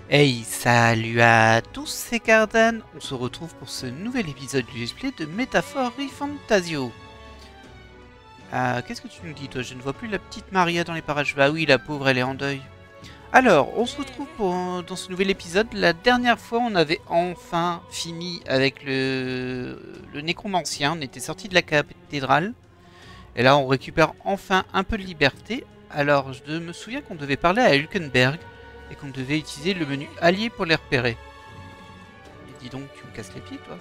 Hey, salut à tous, c'est Cardan. On se retrouve pour ce nouvel épisode du let's play de Métaphore Fantasio. Qu'est-ce que tu nous dis, toi? Je ne vois plus la petite Maria dans les parages. Bah oui, la pauvre, elle est en deuil. Alors, on se retrouve dans ce nouvel épisode. La dernière fois, on avait enfin fini avec le nécromancien. On était sorti de la cathédrale. Et là, on récupère enfin un peu de liberté. Alors, je me souviens qu'on devait parler à Hülkenberg et qu'on devait utiliser le menu allié pour les repérer. Mais dis donc, tu me casses les pieds, toi.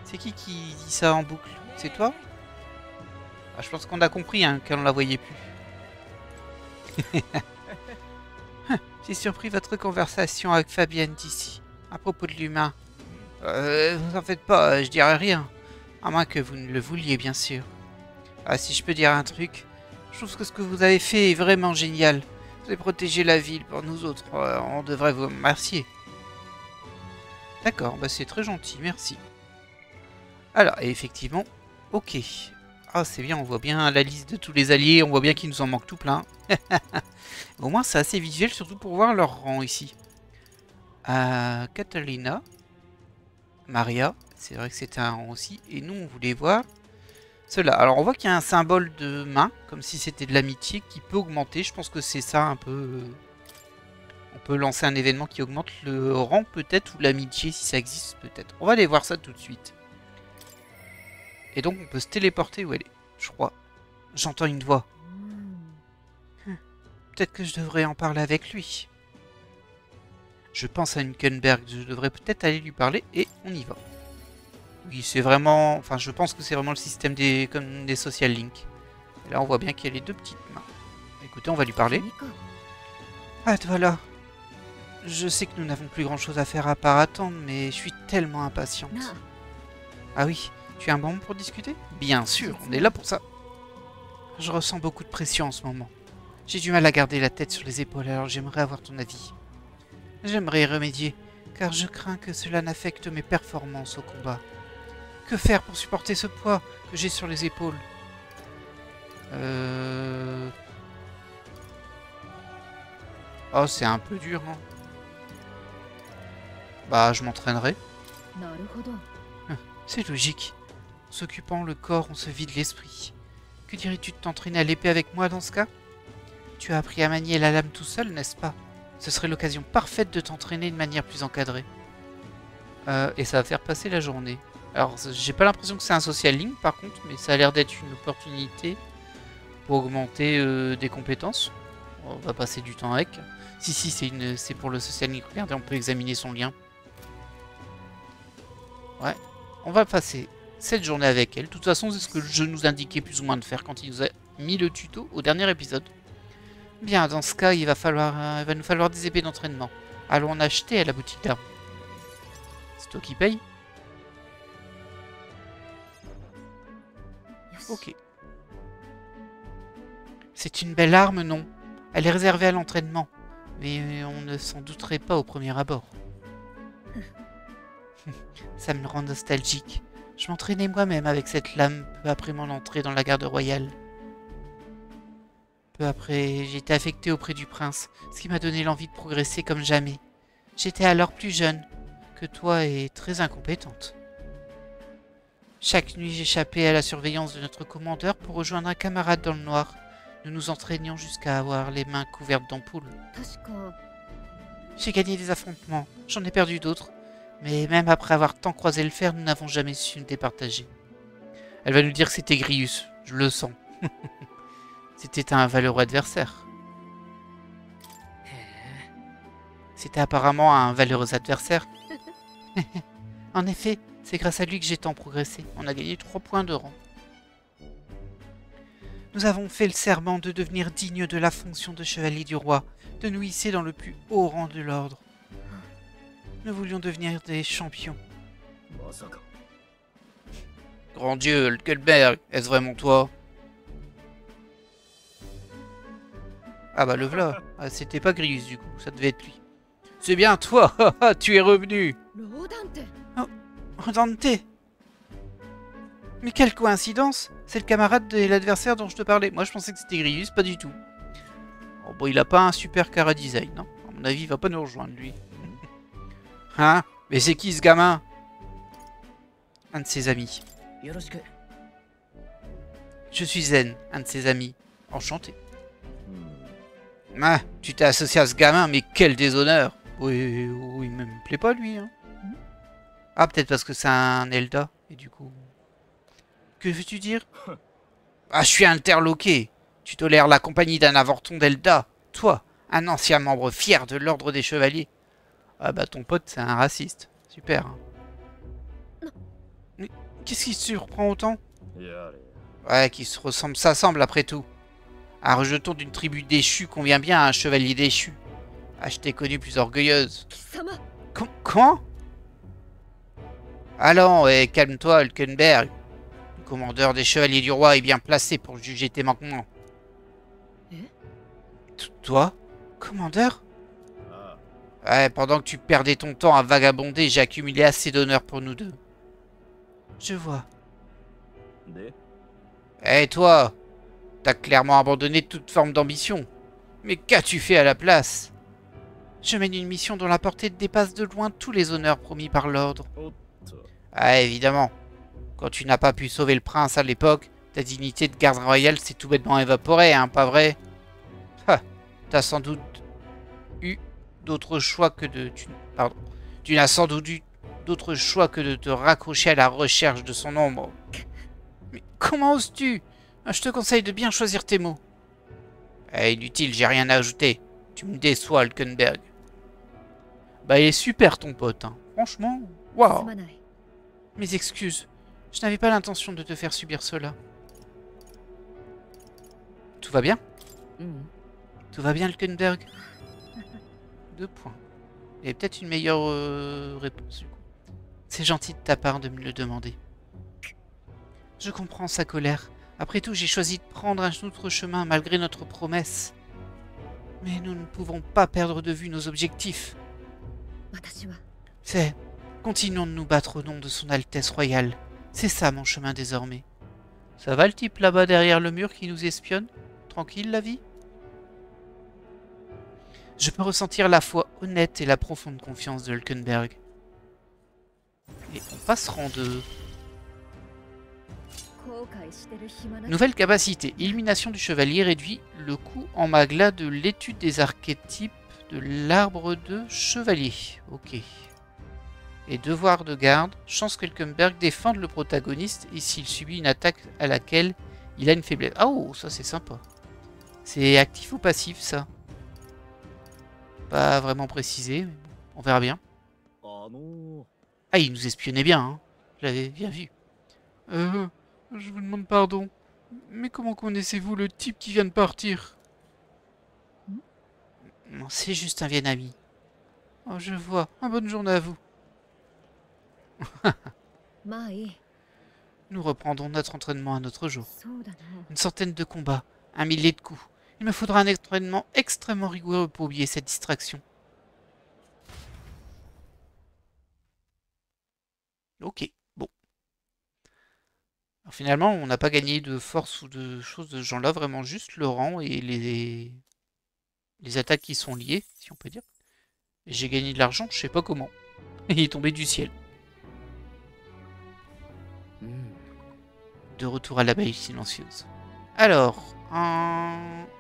C'est qui dit ça en boucle? C'est toi? Je pense qu'on a compris, hein, qu'on la voyait plus. J'ai surpris votre conversation avec Fabienne d'ici, à propos de l'humain. Vous en faites pas, je dirai rien. À moins que vous ne le vouliez, bien sûr. Si je peux dire un truc, je trouve que ce que vous avez fait est vraiment génial. Vous avez protégé la ville pour nous autres, on devrait vous remercier. D'accord, bah c'est très gentil, merci. Alors, et effectivement, ok. Ah, c'est bien, on voit bien la liste de tous les alliés, on voit bien qu'il nous en manque tout plein. Au moins, c'est assez visuel, surtout pour voir leur rang ici. Catalina, Maria, c'est vrai que c'était un rang aussi, et nous, on voulait voir cela. Alors, on voit qu'il y a un symbole de main, comme si c'était de l'amitié, qui peut augmenter. Je pense que c'est ça un peu... On peut lancer un événement qui augmente le rang, peut-être, ou l'amitié, si ça existe, peut-être. On va aller voir ça tout de suite. Et donc, on peut se téléporter où elle est, je crois. J'entends une voix. Peut-être que je devrais en parler avec lui. Je pense à Hülkenberg, je devrais peut-être aller lui parler, et on y va. Oui, c'est vraiment... Enfin, je pense que c'est vraiment le système comme des social links. Et là, on voit bien qu'il y a les deux petites mains. Écoutez, on va lui parler. Ah, te voilà. Je sais que nous n'avons plus grand-chose à faire à part attendre, mais je suis tellement impatiente. Ah oui, tu as un moment pour discuter? Bien sûr, on est là pour ça. Je ressens beaucoup de pression en ce moment. J'ai du mal à garder la tête sur les épaules, alors j'aimerais avoir ton avis. J'aimerais y remédier, car je crains que cela n'affecte mes performances au combat. Que faire pour supporter ce poids que j'ai sur les épaules? Oh, c'est un peu dur, hein. Bah, je m'entraînerai. C'est logique. En s'occupant le corps, on se vide l'esprit. Que dirais-tu de t'entraîner à l'épée avec moi dans ce cas? Tu as appris à manier la lame tout seul, n'est-ce pas? Ce serait l'occasion parfaite de t'entraîner de manière plus encadrée. Et ça va faire passer la journée. Alors, j'ai pas l'impression que c'est un social link par contre, mais ça a l'air d'être une opportunité pour augmenter des compétences. On va passer du temps avec. Si, c'est pour le social link. Regardez, on peut examiner son lien. Ouais, on va passer cette journée avec elle. De toute façon, c'est ce que je nous indiquais plus ou moins de faire quand il nous a mis le tuto au dernier épisode. Bien, dans ce cas, il va nous falloir des épées d'entraînement. Allons en acheter à la boutique d'armes. C'est toi qui paye? Ok. C'est une belle arme, non? Elle est réservée à l'entraînement. Mais on ne s'en douterait pas au premier abord. Ça me rend nostalgique. Je m'entraînais moi-même avec cette lame peu après mon entrée dans la garde royale. Peu après, j'ai été affecté auprès du prince, ce qui m'a donné l'envie de progresser comme jamais. J'étais alors plus jeune que toi et très incompétente. Chaque nuit, j'échappais à la surveillance de notre commandeur pour rejoindre un camarade dans le noir. Nous nous entraînions jusqu'à avoir les mains couvertes d'ampoules. J'ai gagné des affrontements, j'en ai perdu d'autres, mais même après avoir tant croisé le fer, nous n'avons jamais su nous départager. Elle va nous dire que c'était Grius, je le sens. C'était un valeureux adversaire. C'était apparemment un valeureux adversaire. En effet, c'est grâce à lui que j'ai tant progressé. On a gagné 3 points de rang. Nous avons fait le serment de devenir dignes de la fonction de chevalier du roi, de nous hisser dans le plus haut rang de l'ordre. Nous voulions devenir des champions. Grand Dieu, Hülkenberg, est-ce vraiment toi? Ah bah le v'là. Ah, c'était pas Grius du coup, ça devait être lui. C'est bien toi, tu es revenu. Oh, Dante. Mais quelle coïncidence! C'est le camarade de l'adversaire dont je te parlais. Moi je pensais que c'était Grius, pas du tout. Oh, bon, il a pas un super cara design, non? mon avis, il va pas nous rejoindre, lui. Hein? Mais c'est qui, ce gamin? Un de ses amis. Je suis Zen, un de ses amis. Enchanté. Ah, tu t'es associé à ce gamin, mais quel déshonneur! Oui, oui, il me plaît pas, lui. Hein. Ah, peut-être parce que c'est un Elda, et du coup... Que veux-tu dire? Ah, je suis interloqué. Tu tolères la compagnie d'un avorton d'Elda. Toi, un ancien membre fier de l'ordre des chevaliers. Ah bah ton pote, c'est un raciste. Super. Hein. Mais qu'est-ce qui te surprend autant? Ouais, qui se ressemble, ça semble après tout. Un rejeton d'une tribu déchue convient bien à un chevalier déchu. Ah, je t'ai connue plus orgueilleuse. Comment? Allons, et calme-toi, Hulkenberg. Le commandeur des chevaliers du roi est bien placé pour juger tes manquements. Toi? Commandeur? Ouais, pendant que tu perdais ton temps à vagabonder, j'ai accumulé assez d'honneur pour nous deux. Je vois. Eh toi? T'as clairement abandonné toute forme d'ambition. Mais qu'as-tu fait à la place? Je mène une mission dont la portée dépasse de loin tous les honneurs promis par l'ordre. Ah, évidemment. Quand tu n'as pas pu sauver le prince à l'époque, ta dignité de garde royale s'est tout bêtement évaporée, hein, pas vrai? Ah, t'as sans doute eu d'autres choix que de... Tu n'as sans doute eu d'autres choix que de te raccrocher à la recherche de son ombre. Mais comment oses-tu? Je te conseille de bien choisir tes mots. Inutile, j'ai rien à ajouter. Tu me déçois, Hulkenberg. Bah, il est super ton pote, hein. Franchement, waouh. Mes excuses. Je n'avais pas l'intention de te faire subir cela. Tout va bien? Tout va bien, Hulkenberg? 2 points. Il y a peut-être une meilleure réponse, du coup. C'est gentil de ta part de me le demander. Je comprends sa colère. Après tout, j'ai choisi de prendre un autre chemin malgré notre promesse. Mais nous ne pouvons pas perdre de vue nos objectifs. C'est... Continuons de nous battre au nom de son Altesse Royale. C'est ça mon chemin désormais. Ça va le type là-bas derrière le mur qui nous espionne? Tranquille la vie? Je peux ressentir la foi honnête et la profonde confiance de Hulkenberg. Et on passe rang 2. Nouvelle capacité. Illumination du chevalier réduit le coût en magla de l'étude des archétypes de l'arbre de chevalier. Ok. Et devoir de garde. Chance qu'Hulkenberg défende le protagoniste et s'il subit une attaque à laquelle il a une faiblesse. Oh, ça c'est sympa. C'est actif ou passif ça? Pas vraiment précisé, mais on verra bien. Ah, il nous espionnait bien, hein. Je l'avais bien vu. Je vous demande pardon. Mais comment connaissez-vous le type qui vient de partir? Non, c'est juste un vieil ami. Oh, je vois. Bonne journée à vous. Nous reprendrons notre entraînement un autre jour. Une centaine de combats, 1 millier de coups. Il me faudra un entraînement extrêmement rigoureux pour oublier cette distraction. Ok, bon. Alors finalement, on n'a pas gagné de force ou de choses de ce genre-là, vraiment juste le rang et les attaques qui sont liées, si on peut dire. Et j'ai gagné de l'argent, je sais pas comment. Il est tombé du ciel. De retour à l'abbaye silencieuse. Alors,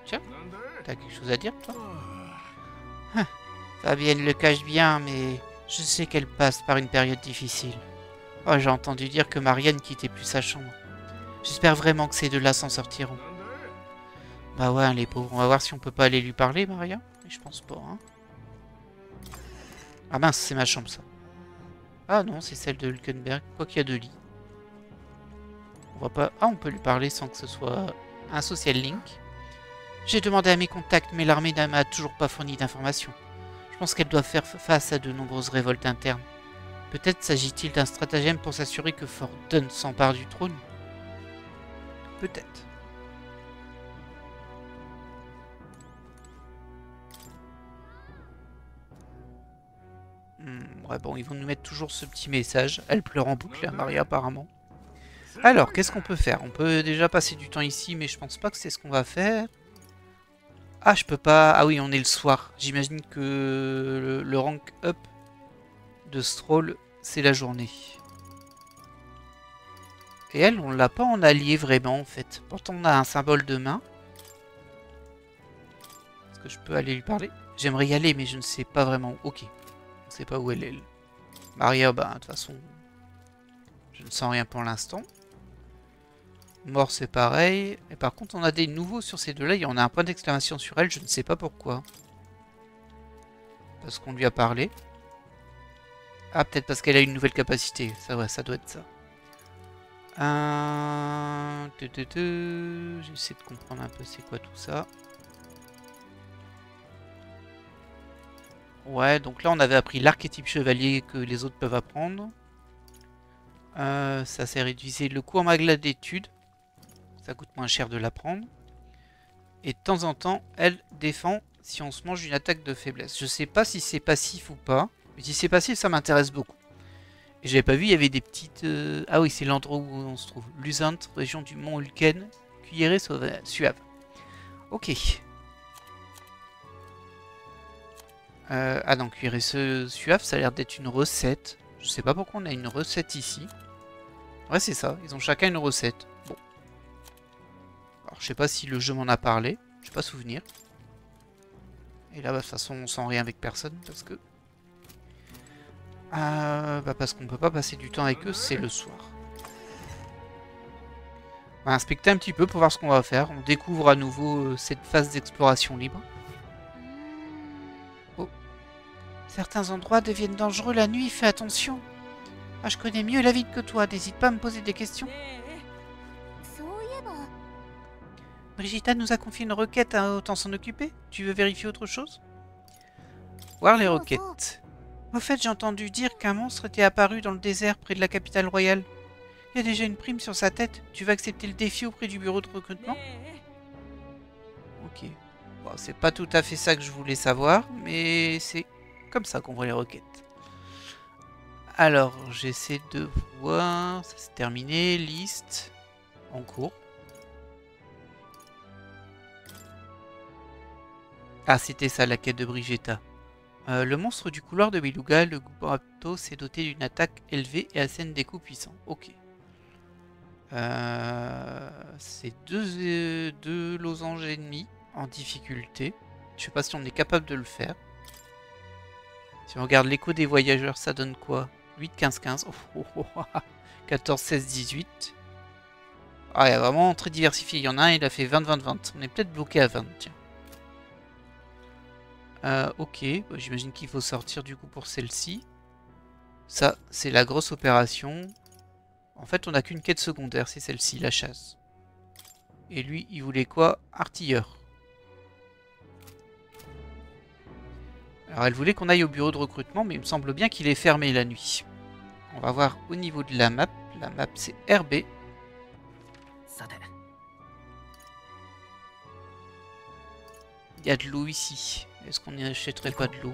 tiens, t'as quelque chose à dire, toi? Fabienne le cache bien, mais je sais qu'elle passe par une période difficile. Oh, j'ai entendu dire que Marianne quittait plus sa chambre. J'espère vraiment que ces deux-là s'en sortiront. Bah ouais, les pauvres. On va voir si on peut pas aller lui parler, Maria. Mais je pense pas, hein. Ah mince, c'est ma chambre, ça. Ah non, c'est celle de Hulkenberg. Quoi qu'il y a 2 lits. On va pas... Ah, on peut lui parler sans que ce soit un social link. J'ai demandé à mes contacts, mais l'armée ne m'a toujours pas fourni d'informations. Je pense qu'elle doit faire face à de nombreuses révoltes internes. Peut-être s'agit-il d'un stratagème pour s'assurer que Fort Dunn s'empare du trône. Peut-être. Ouais, bon, ils vont nous mettre toujours ce petit message. Elle pleure en boucle, Maria, apparemment. Alors, qu'est-ce qu'on peut faire? On peut déjà passer du temps ici, mais je pense pas que c'est ce qu'on va faire. Ah, je peux pas... Ah oui, on est le soir. J'imagine que le rank up de Stroll, c'est la journée. Et elle, on l'a pas en allié vraiment, en fait. Pourtant, on a un symbole de main. Est-ce que je peux aller lui parler? J'aimerais y aller, mais je ne sais pas vraiment. Ok. On ne sait pas où elle est. Maria, bah, de toute façon, je ne sens rien pour l'instant. Mort, c'est pareil. Et par contre, on a des nouveaux sur ces deux-là. On a un point d'exclamation sur elle. Je ne sais pas pourquoi. Parce qu'on lui a parlé. Ah, peut-être parce qu'elle a une nouvelle capacité. Ça, ouais, ça doit être ça. J'essaie de comprendre un peu c'est quoi tout ça. Ouais, donc là, on avait appris l'archétype chevalier que les autres peuvent apprendre. Ça, c'est réduisé le coût en magla d'études. Ça coûte moins cher de l'apprendre. Et de temps en temps, elle défend si on se mange une attaque de faiblesse. Je sais pas si c'est passif ou pas. Mais si c'est passif, ça m'intéresse beaucoup. Et j'avais pas vu, il y avait des petites... Ah oui, c'est l'endroit où on se trouve. Lusant, région du Mont Ulken. Cuillerée suave. Ok. Ah non, cuillerée suave, ça a l'air d'être une recette. Je sais pas pourquoi on a une recette ici. Ouais, c'est ça. Ils ont chacun une recette. Bon. Alors, je sais pas si le jeu m'en a parlé. Je n'ai pas souvenir. Et là, bah, de toute façon, on sent rien avec personne parce que... parce qu'on peut pas passer du temps avec eux, c'est le soir. On va inspecter un petit peu pour voir ce qu'on va faire. On découvre à nouveau cette phase d'exploration libre. Oh. Certains endroits deviennent dangereux la nuit, fais attention. Ah, je connais mieux la ville que toi, n'hésite pas à me poser des questions. Brigitta nous a confié une requête, autant s'en occuper. Tu veux vérifier autre chose? Voir les requêtes. Au fait, j'ai entendu dire qu'un monstre était apparu dans le désert près de la capitale royale. Il y a déjà une prime sur sa tête. Tu vas accepter le défi auprès du bureau de recrutement? Ok. Bon, c'est pas tout à fait ça que je voulais savoir, mais c'est comme ça qu'on voit les requêtes. Alors, j'essaie de voir... Ça c'est terminé. Liste. En cours. Ah, c'était ça, la quête de Brigitta. Le monstre du couloir de Beluga, le Gubrapto, s'est doté d'une attaque élevée et assène des coups puissants. Ok. C'est deux losanges ennemis en difficulté. Je sais pas si on est capable de le faire. Si on regarde l'écho des voyageurs, ça donne quoi? 8, 15, 15. Oh, oh, oh, 14, 16, 18. Ah, il y a vraiment très diversifié. Il y en a un, il a fait 20, 20, 20. On est peut-être bloqué à 20, tiens. Ok, bah, j'imagine qu'il faut sortir du coup pour celle-ci. Ça, c'est la grosse opération. En fait, on n'a qu'une quête secondaire, c'est celle-ci, la chasse. Et lui, il voulait quoi? Artilleur. Alors, elle voulait qu'on aille au bureau de recrutement, mais il me semble bien qu'il est fermé la nuit. On va voir au niveau de la map. La map, c'est RB. Il y a de l'eau ici. Est-ce qu'on n'y achèterait pas de l'eau?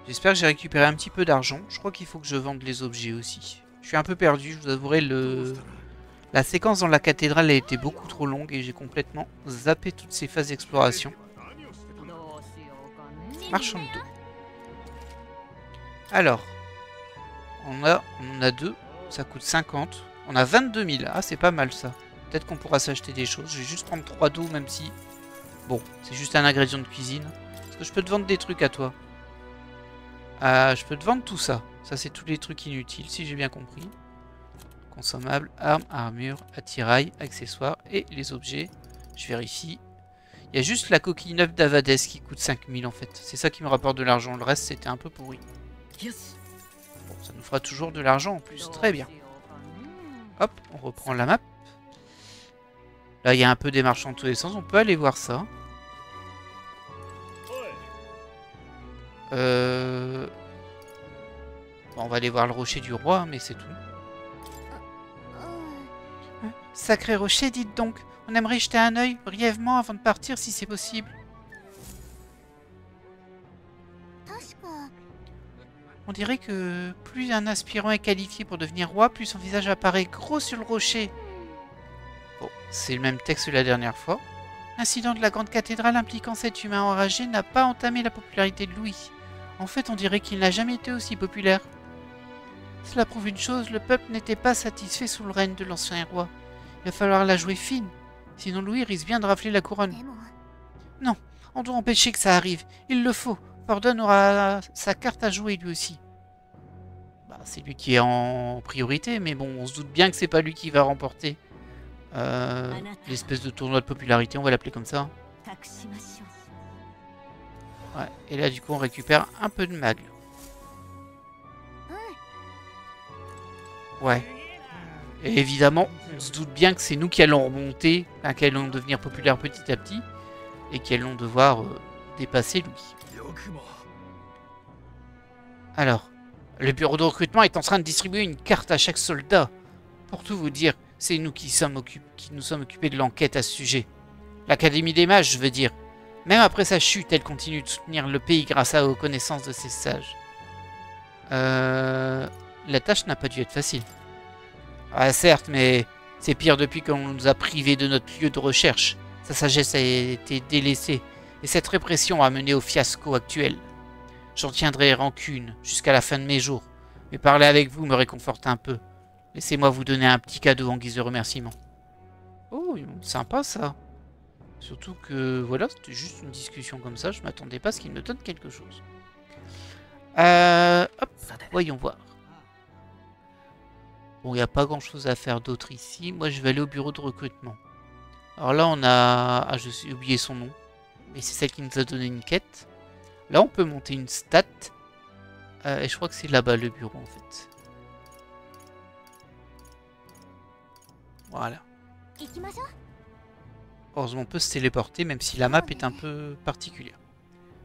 J'espère que j'ai récupéré un petit peu d'argent. Je crois qu'il faut que je vende les objets aussi. Je suis un peu perdu, je vous avouerai, la séquence dans la cathédrale a été beaucoup trop longue et j'ai complètement zappé toutes ces phases d'exploration. Marchand de dos. Alors, on en a deux, ça coûte 50. On a 22 000, ah c'est pas mal ça. Peut-être qu'on pourra s'acheter des choses. Je vais juste prendre 3 d'eau, même si... Bon, c'est juste un ingrédient de cuisine. Est-ce que je peux te vendre des trucs à toi? Je peux te vendre tout ça. Ça, c'est tous les trucs inutiles, si j'ai bien compris. Consommables, armes, armure, attirail, accessoires et les objets. Je vérifie. Il y a juste la coquille neuve d'Avades qui coûte 5000 en fait. C'est ça qui me rapporte de l'argent. Le reste, c'était un peu pourri. Bon, ça nous fera toujours de l'argent en plus. Très bien. Hop, on reprend la map. Là, il y a un peu des marchands de tous les sens. On peut aller voir ça. Bon, on va aller voir le rocher du roi, mais c'est tout. Sacré rocher, dites donc. On aimerait jeter un œil, brièvement, avant de partir, si c'est possible. On dirait que plus un aspirant est qualifié pour devenir roi, plus son visage apparaît gros sur le rocher. c'est le même texte que la dernière fois. L'incident de la grande cathédrale impliquant cet humain enragé n'a pas entamé la popularité de Louis. En fait, on dirait qu'il n'a jamais été aussi populaire. Cela prouve une chose, le peuple n'était pas satisfait sous le règne de l'ancien roi. Il va falloir la jouer fine, sinon Louis risque bien de rafler la couronne. Non, on doit empêcher que ça arrive. Il le faut. Fordon aura sa carte à jouer lui aussi. Bah, c'est lui qui est en priorité, mais bon, on se doute bien que c'est pas lui qui va remporter l'espèce de tournoi de popularité, on va l'appeler comme ça. Ouais, et là du coup on récupère un peu de mag. Ouais. Et évidemment, on se doute bien que c'est nous qui allons remonter, enfin, qui allons devenir populaires petit à petit, et qui allons devoir dépasser Louis. Alors, le bureau de recrutement est en train de distribuer une carte à chaque soldat. Pour tout vous dire, c'est nous qui nous sommes occupés de l'enquête à ce sujet. L'Académie des mages, je veux dire. Même après sa chute, elle continue de soutenir le pays grâce aux connaissances de ses sages. La tâche n'a pas dû être facile. Ah certes, mais c'est pire depuis qu'on nous a privés de notre lieu de recherche. Sa sagesse a été délaissée, et cette répression a mené au fiasco actuel. J'en tiendrai rancune jusqu'à la fin de mes jours, mais parler avec vous me réconforte un peu. Laissez-moi vous donner un petit cadeau en guise de remerciement. Oh, sympa ça. Surtout que, voilà, c'était juste une discussion comme ça, je m'attendais pas à ce qu'il me donne quelque chose. Hop, voyons voir. Bon, il n'y a pas grand-chose à faire d'autre ici. Moi, je vais aller au bureau de recrutement. Alors là, on a... Ah, je suis oublié son nom. Mais c'est celle qui nous a donné une quête. Là, on peut monter une stat. Et je crois que c'est là-bas, le bureau, en fait. Voilà. Heureusement, on peut se téléporter, même si la map est un peu particulière.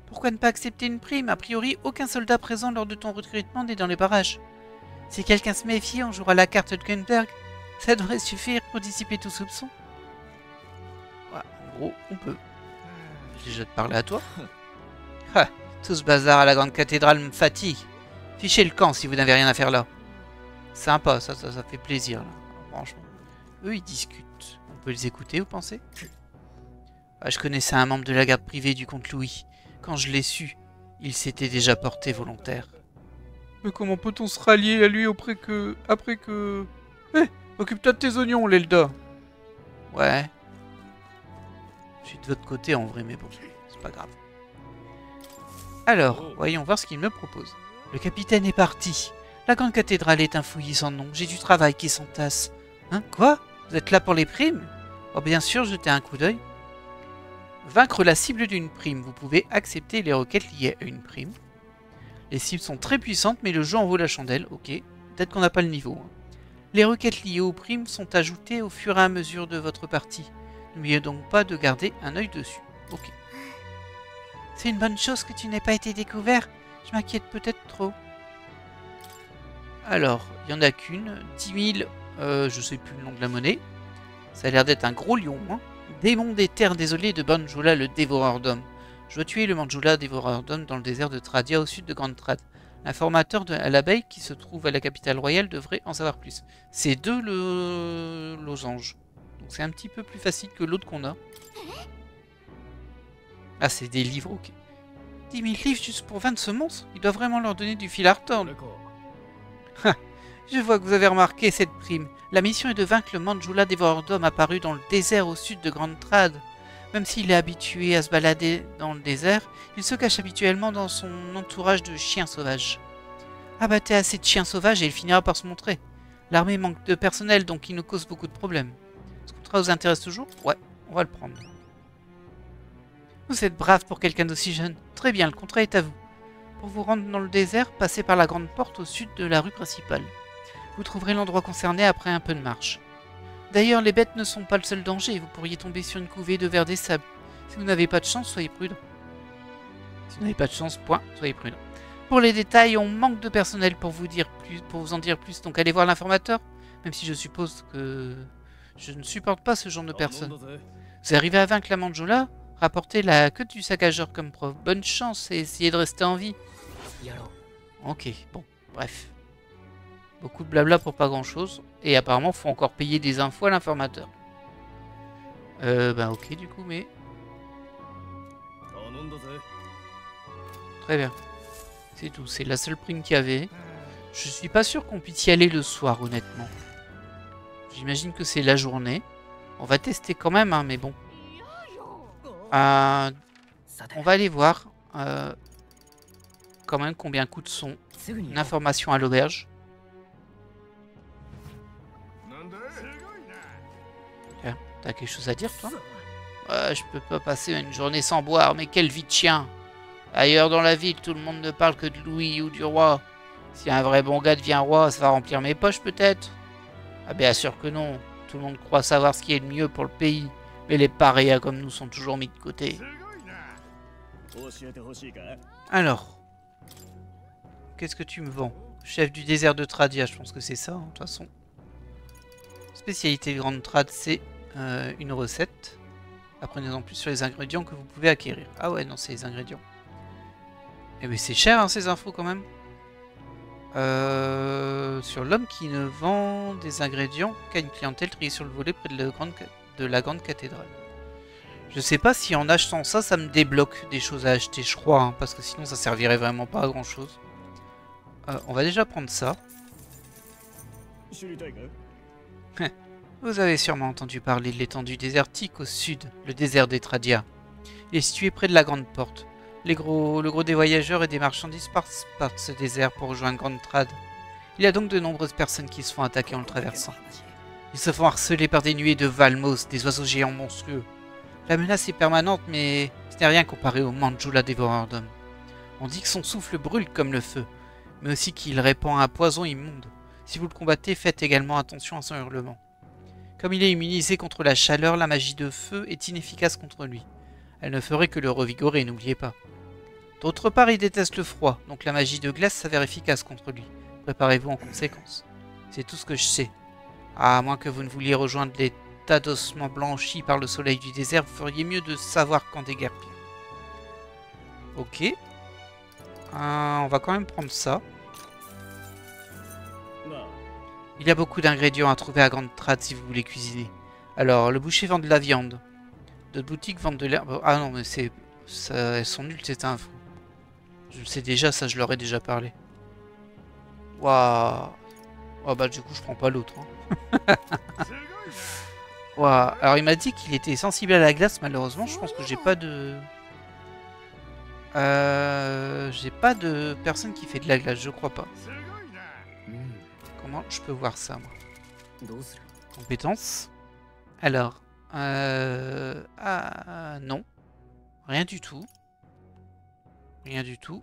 Pourquoi ne pas accepter une prime? A priori, aucun soldat présent lors de ton recrutement n'est dans les barrages. Si quelqu'un se méfie, on jouera la carte de Gunberg. Ça devrait suffire pour dissiper tout soupçon. Ouais, en gros, on peut. J'ai déjà te parler à toi. Ah, tout ce bazar à la grande cathédrale me fatigue. Fichez le camp si vous n'avez rien à faire là. Sympa, ça fait plaisir, là. Franchement. Eux, ils discutent. On peut les écouter, vous pensez? Ah, je connaissais un membre de la garde privée du comte Louis. Quand je l'ai su, il s'était déjà porté volontaire. Mais comment peut-on se rallier à lui après que... Eh, occupe-toi de tes oignons, Lelda. Ouais. Je suis de votre côté en vrai, mais bon, c'est pas grave. Alors, voyons voir ce qu'il me propose. Le capitaine est parti. La grande cathédrale est un fouillis sans nom. J'ai du travail qui s'entasse. Hein, quoi? Vous êtes là pour les primes? Oh, bien sûr, jetez un coup d'œil. Vaincre la cible d'une prime. Vous pouvez accepter les requêtes liées à une prime. Les cibles sont très puissantes, mais le jeu en vaut la chandelle. Ok, peut-être qu'on n'a pas le niveau. Hein. Les requêtes liées aux primes sont ajoutées au fur et à mesure de votre partie. N'oubliez donc pas de garder un œil dessus. Ok. C'est une bonne chose que tu n'aies pas été découvert. Je m'inquiète peut-être trop. Alors, il n'y en a qu'une. 10 000, je sais plus le nom de la monnaie. Ça a l'air d'être un gros lion. Hein. Démon des terres désolées de Manjula, le dévoreur d'hommes. Je dois tuer le Manjula, dévoreur d'hommes, dans le désert de Tradia, au sud de Grande Trad. L'informateur de l'abeille qui se trouve à la capitale royale devrait en savoir plus. C'est 2 le losange. Donc c'est un petit peu plus facile que l'autre qu'on a. Ah, c'est des livres, ok. 10 000 livres juste pour 20 ce monstre? Il doit vraiment leur donner du fil à retordre. Je vois que vous avez remarqué cette prime. La mission est de vaincre le Manjula dévoreur d'hommes apparu dans le désert au sud de Grande Trad. Même s'il est habitué à se balader dans le désert, il se cache habituellement dans son entourage de chiens sauvages. Abattez assez de chiens sauvages et il finira par se montrer. L'armée manque de personnel, donc il nous cause beaucoup de problèmes. Ce contrat vous intéresse toujours? Ouais, on va le prendre. Vous êtes brave pour quelqu'un d'aussi jeune. Très bien, le contrat est à vous. Pour vous rendre dans le désert, passez par la grande porte au sud de la rue principale. Vous trouverez l'endroit concerné après un peu de marche. D'ailleurs, les bêtes ne sont pas le seul danger. Vous pourriez tomber sur une couvée de vers des sables. Si vous n'avez pas de chance, soyez prudent. Si vous n'avez pas de chance, point, soyez prudent. Pour les détails, on manque de personnel pour vous en dire plus. Donc allez voir l'informateur, même si je suppose que je ne supporte pas ce genre de personnes. Vous arrivez à vaincre la Manjula, rapportez la queue du saccageur comme preuve. Bonne chance et essayez de rester en vie. Ok, bon, bref. Beaucoup de blabla pour pas grand chose. Et apparemment, il faut encore payer des infos à l'informateur. Bah ok du coup, mais... Très bien. C'est tout, c'est la seule prime qu'il y avait. Je suis pas sûr qu'on puisse y aller le soir, honnêtement. J'imagine que c'est la journée. On va tester quand même, hein, mais bon. On va aller voir quand même combien coûte son une information à l'auberge. T'as quelque chose à dire, toi? Je peux pas passer une journée sans boire, mais quelle vie de chien! Ailleurs dans la ville, tout le monde ne parle que de Louis ou du roi. Si un vrai bon gars devient roi, ça va remplir mes poches peut-être? Ah bien sûr que non. Tout le monde croit savoir ce qui est le mieux pour le pays. Mais les parias comme nous sont toujours mis de côté. Alors, qu'est-ce que tu me vends? Chef du désert de Tradia, je pense que c'est ça, hein, de toute façon. Spécialité Grande Trad, c'est une recette. Apprenez-en plus sur les ingrédients que vous pouvez acquérir. Ah ouais, non, c'est les ingrédients. Eh bien, c'est cher, hein, ces infos, quand même. Sur l'homme qui ne vend des ingrédients qu'à une clientèle triée sur le volet près de la grande cathédrale. Je sais pas si en achetant ça, ça me débloque des choses à acheter, je crois, hein, parce que sinon ça servirait vraiment pas à grand chose. On va déjà prendre ça. Vous avez sûrement entendu parler de l'étendue désertique au sud, le désert des Tradia. Il est situé près de la grande porte. Le gros des voyageurs et des marchandises partent ce désert pour rejoindre Grande Trad. Il y a donc de nombreuses personnes qui se font attaquer en le traversant. Ils se font harceler par des nuées de Valmos, des oiseaux géants monstrueux. La menace est permanente, mais ce n'est rien comparé au Manjula dévoreur d'hommes. On dit que son souffle brûle comme le feu, mais aussi qu'il répand un poison immonde. Si vous le combattez, faites également attention à son hurlement. Comme il est immunisé contre la chaleur, la magie de feu est inefficace contre lui. Elle ne ferait que le revigorer, n'oubliez pas. D'autre part, il déteste le froid, donc la magie de glace s'avère efficace contre lui. Préparez-vous en conséquence. C'est tout ce que je sais. À moins que vous ne vouliez rejoindre les tas d'ossements blanchis par le soleil du désert, vous feriez mieux de savoir quand déguerpir. Ok. On va quand même prendre ça. Il y a beaucoup d'ingrédients à trouver à Grande Trad si vous voulez cuisiner. Alors, le boucher vend de la viande. D'autres boutiques vendent de l'herbe. Ah non, mais c'est... elles sont nulles, ces infos. Je le sais déjà, ça je leur ai déjà parlé. Waouh. Oh bah du coup je prends pas l'autre. Hein. Waouh. Alors il m'a dit qu'il était sensible à la glace, malheureusement je pense que j'ai pas de... j'ai pas de personne qui fait de la glace, je crois pas. Comment je peux voir ça moi? Compétences. Alors... Ah non. Rien du tout. Rien du tout.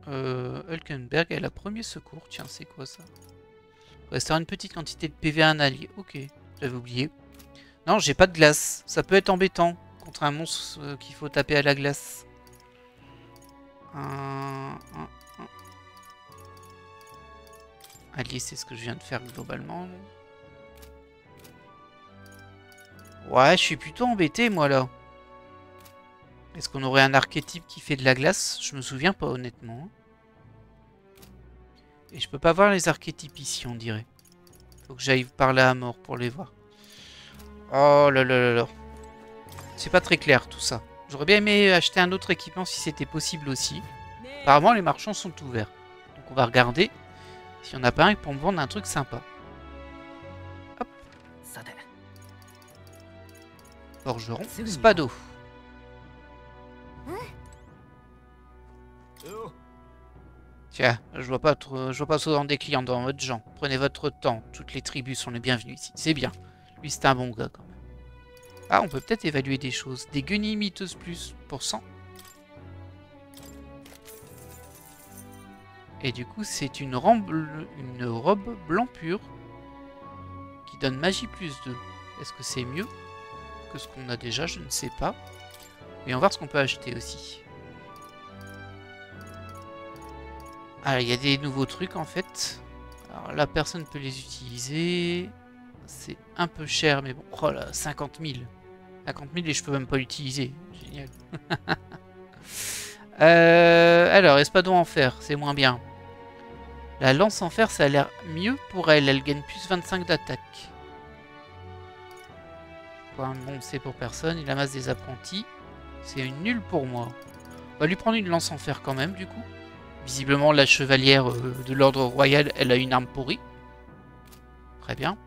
Hulkenberg, elle a premier secours. Tiens, c'est quoi ça? Restaure une petite quantité de PV à un allié. Ok, j'avais oublié. Non, j'ai pas de glace. Ça peut être embêtant contre un monstre qu'il faut taper à la glace. Allié, c'est ce que je viens de faire globalement. Ouais, je suis plutôt embêté, moi, là. Est-ce qu'on aurait un archétype qui fait de la glace? Je me souviens pas, honnêtement. Et je peux pas voir les archétypes ici, on dirait. Faut que j'aille parler à mort pour les voir. Oh là là là là. C'est pas très clair, tout ça. J'aurais bien aimé acheter un autre équipement si c'était possible aussi. Apparemment, les marchands sont ouverts. Donc on va regarder s'il n'y en a pas un pour me vendre un truc sympa. Hop. Forgeron, Spado. Tiens, je vois pas souvent des clients dans votre genre. Prenez votre temps, toutes les tribus sont les bienvenues ici. C'est bien. Lui, c'est un bon gars quand même. Ah, on peut peut-être évaluer des choses. Des guenilles miteuses plus pour 100. Et du coup, c'est une robe blanc pur qui donne magie plus 2. Est-ce que c'est mieux que ce qu'on a déjà? Je ne sais pas. Et on va voir ce qu'on peut acheter aussi. Ah, il y a des nouveaux trucs en fait. Alors la personne peut les utiliser. C'est un peu cher, mais bon. Oh là, 50 000. 50 000 et je peux même pas l'utiliser. Génial. Alors, espadon en fer, c'est moins bien. La lance en fer, ça a l'air mieux pour elle. Elle gagne plus 25 d'attaque. quoi. Bon, c'est pour personne. Il amasse des apprentis. C'est une nulle pour moi. On va lui prendre une lance en fer quand même, du coup. Visiblement, la chevalière de l'ordre royal, elle a une arme pourrie. Très bien.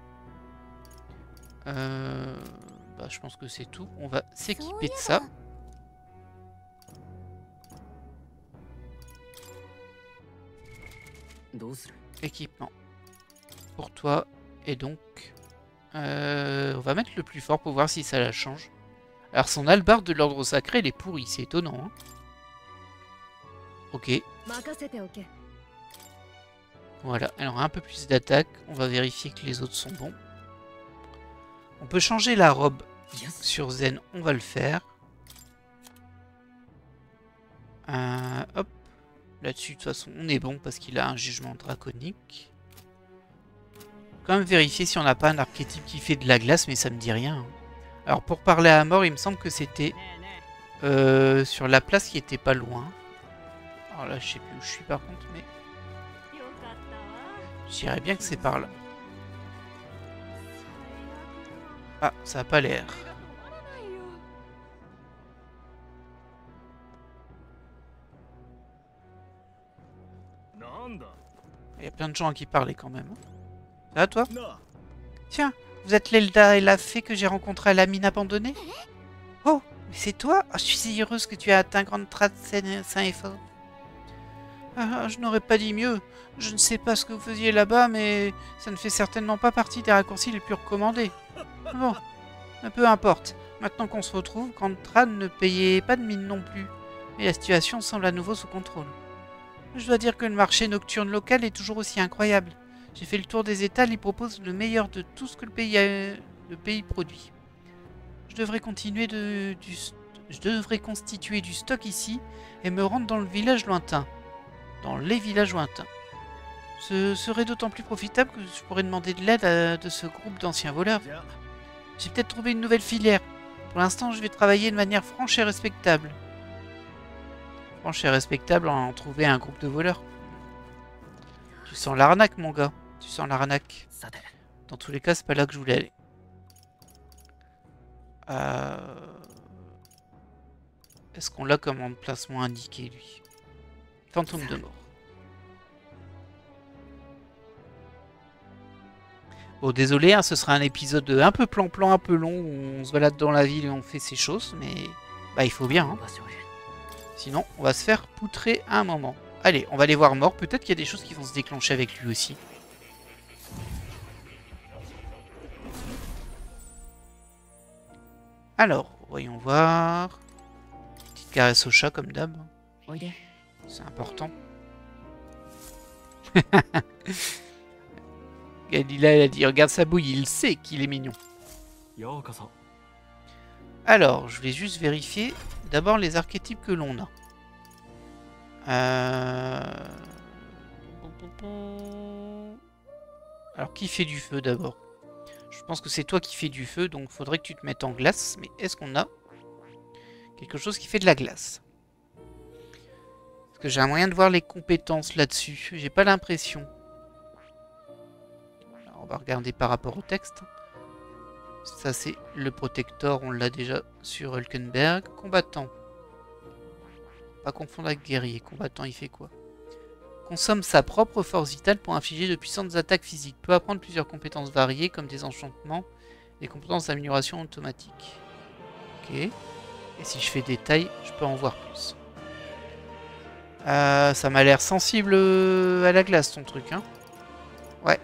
Bah, je pense que c'est tout. On va s'équiper de ça. Équipement. Pour toi. Et donc... on va mettre le plus fort pour voir si ça la change. Alors son hallebarde de l'ordre sacré, elle est pourrie. C'est étonnant. Hein. Ok. Voilà. Elle aura un peu plus d'attaque. On va vérifier que les autres sont bons. On peut changer la robe sur Zen. On va le faire. Hop. Là-dessus, de toute façon, on est bon parce qu'il a un jugement draconique. Quand même vérifier si on n'a pas un archétype qui fait de la glace, mais ça me dit rien. Hein. Alors pour parler à mort, il me semble que c'était sur la place qui était pas loin. Alors là, je sais plus où je suis par contre, mais je dirais bien que c'est par là. Ah, ça a pas l'air. Il y a plein de gens à qui parler quand même. Ça va toi? Tiens, vous êtes l'Elda et la fée que j'ai rencontrée à la mine abandonnée? Oh, mais c'est toi? Oh, je suis si heureuse que tu aies atteint Grande Trad sain et fort. Ah, je n'aurais pas dit mieux. Je ne sais pas ce que vous faisiez là-bas, mais ça ne fait certainement pas partie des raccourcis les plus recommandés. Bon, peu importe. Maintenant qu'on se retrouve, Grande Trad ne payait pas de mine non plus. Et la situation semble à nouveau sous contrôle. Je dois dire que le marché nocturne local est toujours aussi incroyable. J'ai fait le tour des étals, ils proposent le meilleur de tout ce que le pays produit. Je devrais constituer du stock ici et me rendre dans le village lointain. Dans les villages lointains. Ce serait d'autant plus profitable que je pourrais demander de l'aide de ce groupe d'anciens voleurs. J'ai peut-être trouvé une nouvelle filière. Pour l'instant, je vais travailler de manière franche et respectable. Franche et respectable en trouver un groupe de voleurs. Tu sens l'arnaque, mon gars. Tu sens l'arnaque. Dans tous les cas, c'est pas là que je voulais aller. Est-ce qu'on l'a comme emplacement indiqué, lui? Fantôme de mort. Bon, désolé, hein, ce sera un épisode un peu plan-plan, un peu long, où on se balade dans la ville et on fait ces choses, mais bah il faut bien. Hein. Sinon, on va se faire poutrer à un moment. Allez, on va aller voir Mort. Peut-être qu'il y a des choses qui vont se déclencher avec lui aussi. Alors, voyons voir. Petite caresse au chat, comme d'hab. C'est important. Galila, elle a dit, regarde sa bouille, il sait qu'il est mignon. Alors, je vais juste vérifier d'abord les archétypes que l'on a. Alors, qui fait du feu d'abord? Je pense que c'est toi qui fais du feu, donc faudrait que tu te mettes en glace. Mais est-ce qu'on a quelque chose qui fait de la glace? Est-ce que j'ai un moyen de voir les compétences là-dessus? J'ai pas l'impression. On va regarder par rapport au texte. Ça, c'est le protecteur. On l'a déjà sur Hulkenberg. Combattant. Pas confondre avec guerrier. Combattant, il fait quoi? Consomme sa propre force vitale pour infliger de puissantes attaques physiques. Peut apprendre plusieurs compétences variées comme des enchantements, des compétences d'amélioration automatique. Ok. Et si je fais détail, je peux en voir plus. Ça m'a l'air sensible à la glace, ton truc, hein. Ouais.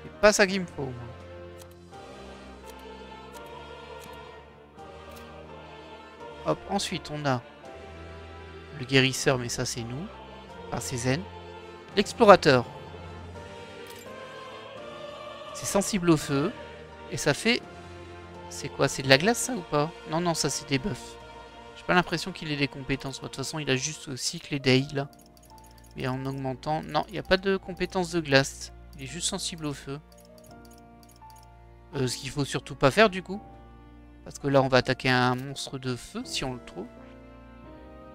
C'est pas ça qu'il me faut, moi. Hop, ensuite on a le guérisseur, mais ça c'est nous. Enfin, c'est Zen. L'explorateur. C'est sensible au feu. Et ça fait... C'est quoi? C'est de la glace, ça, ou pas? Non, non, ça, c'est des buffs. J'ai pas l'impression qu'il ait des compétences. De toute façon, il a juste au cycle et day, là. Mais en augmentant... Non, il n'y a pas de compétences de glace. Il est juste sensible au feu. Ce qu'il faut surtout pas faire, du coup. Parce que là, on va attaquer un monstre de feu, si on le trouve.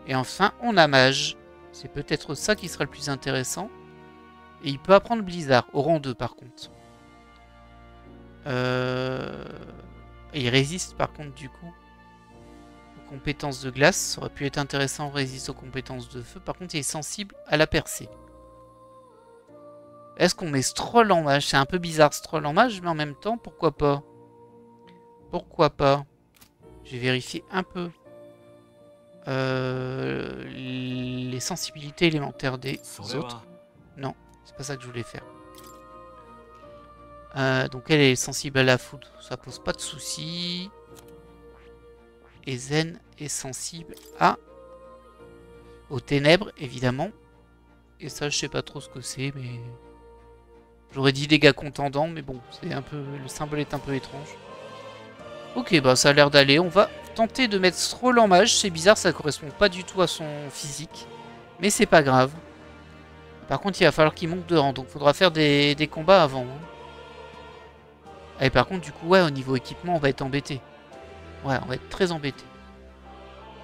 Et enfin, on a mage. C'est peut-être ça qui sera le plus intéressant. Et il peut apprendre Blizzard, au rang 2 par contre. Et il résiste par contre du coup aux compétences de glace. Ça aurait pu être intéressant, résiste aux compétences de feu. Par contre il est sensible à la percée. Est-ce qu'on met Stroll en mage? C'est un peu bizarre Stroll en mage, mais en même temps, pourquoi pas? Pourquoi pas? Je vais vérifier un peu les sensibilités élémentaires des autres. Non, c'est pas ça que je voulais faire. Donc elle est sensible à la foudre, ça pose pas de soucis. Et Zen est sensible aux ténèbres, évidemment. Et ça, je sais pas trop ce que c'est, mais j'aurais dit dégâts contendants, mais bon, c'est un peu, le symbole est un peu étrange. Ok, bah ça a l'air d'aller. On va tenter de mettre Stroll en mage. C'est bizarre, ça correspond pas du tout à son physique, mais c'est pas grave. Par contre, il va falloir qu'il monte de rang, donc il faudra faire des combats avant. Hein. Et par contre, du coup, ouais, au niveau équipement, on va être embêté. Ouais, on va être très embêté.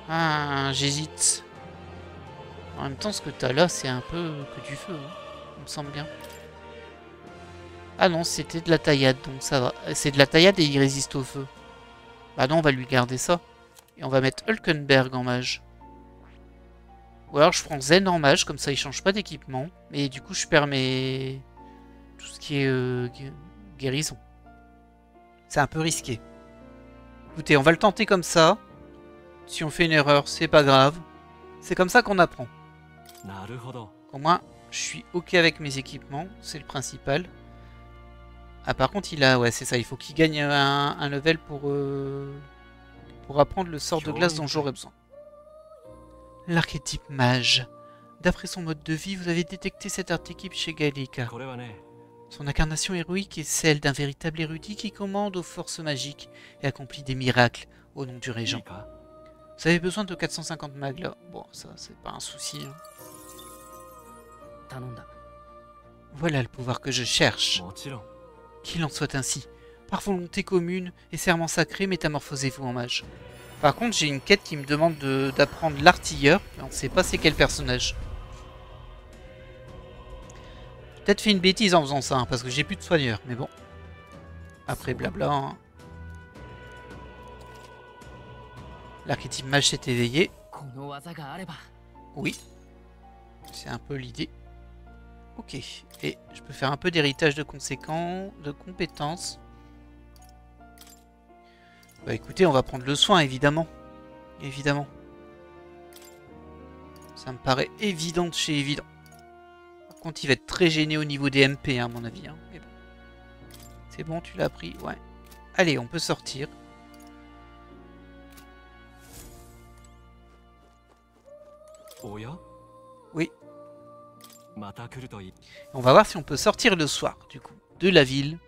Ah, j'hésite. En même temps, ce que t'as là, c'est un peu que du feu. Hein. Il me semble bien. Ah non, c'était de la taillade, donc ça va. C'est de la taillade et il résiste au feu. Bah non, on va lui garder ça. Et on va mettre Hulkenberg en mage. Ou alors je prends Zen en mage, comme ça il change pas d'équipement. Mais du coup, je perds mes... tout ce qui est guérison. C'est un peu risqué. Écoutez, on va le tenter comme ça. Si on fait une erreur, c'est pas grave. C'est comme ça qu'on apprend. Au moins, je suis ok avec mes équipements, c'est le principal. Ah, par contre, il a... ouais, c'est ça, il faut qu'il gagne un level pour apprendre le sort de glace dont j'aurais besoin. L'archétype mage. D'après son mode de vie, vous avez détecté cet archétype chez Gallica. Son incarnation héroïque est celle d'un véritable érudit qui commande aux forces magiques et accomplit des miracles au nom du régent. Vous avez besoin de 450 mags là. Bon, ça, c'est pas un souci. Hein. Voilà le pouvoir que je cherche. Qu'il en soit ainsi. Par volonté commune et serment sacré, métamorphosez-vous en mage. Par contre, j'ai une quête qui me demande d'apprendre l'artilleur. On ne sait pas c'est quel personnage. Peut-être fait une bêtise en faisant ça, hein, parce que j'ai plus de soigneur, mais bon. Après blabla. Hein. L'archétype mage s'est éveillé. Oui. C'est un peu l'idée. Ok. Et je peux faire un peu d'héritage de compétences. Bah écoutez, on va prendre le soin, évidemment. Évidemment. Ça me paraît évident de chez évident. Par contre, il va être très gêné au niveau des MP, hein, à mon avis. Hein. Mais bon. C'est bon, tu l'as pris. Ouais. Allez, on peut sortir. Oui. On va voir si on peut sortir le soir, du coup, de la ville.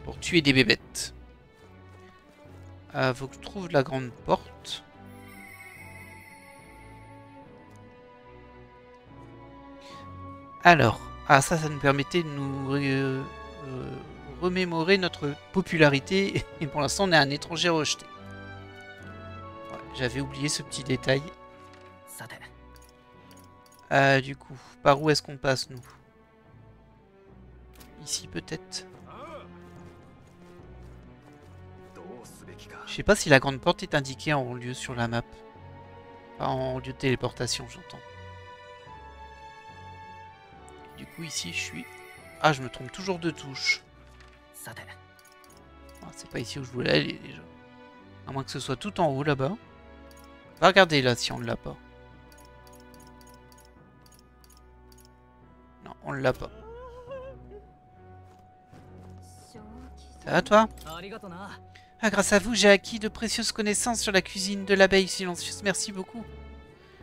Pour tuer des bébêtes. Faut que je trouve la grande porte. Alors, ça nous permettait de nous remémorer notre popularité. Et pour l'instant, on est un étranger rejeté. Ouais, j'avais oublié ce petit détail. Du coup, par où est-ce qu'on passe, nous? Ici, peut-être. Je sais pas si la grande porte est indiquée en lieu sur la map. Pas en lieu de téléportation, j'entends. Du coup, ici, je suis... Ah, je me trompe toujours de touche. Ah, c'est pas ici où je voulais aller, déjà. À moins que ce soit tout en haut, là-bas. On va regarder, là, si on ne l'a pas. Non, on ne l'a pas. Ça va, toi? Ah, grâce à vous, j'ai acquis de précieuses connaissances sur la cuisine de l'abeille silencieuse. Merci beaucoup.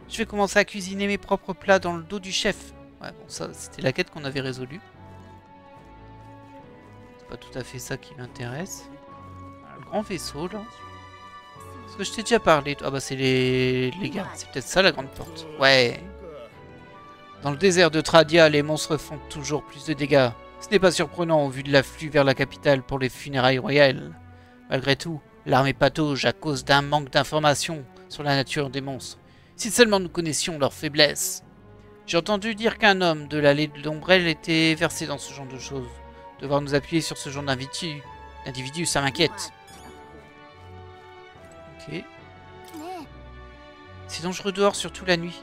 Je vais commencer à cuisiner mes propres plats dans le dos du chef. Ouais, bon, ça, c'était la quête qu'on avait résolue. C'est pas tout à fait ça qui m'intéresse. Le grand vaisseau, là. Est-ce que je t'ai déjà parlé? Ah bah, c'est les gardes. C'est peut-être ça, la grande porte. Ouais. Dans le désert de Tradia, les monstres font toujours plus de dégâts. Ce n'est pas surprenant au vu de l'afflux vers la capitale pour les funérailles royales. Malgré tout, l'armée patauge à cause d'un manque d'informations sur la nature des monstres. Si seulement nous connaissions leurs faiblesses. J'ai entendu dire qu'un homme de l'allée de l'ombrelle était versé dans ce genre de choses. Devoir nous appuyer sur ce genre d'invités L'individu, ça m'inquiète. Ok. C'est dangereux dehors, surtout la nuit.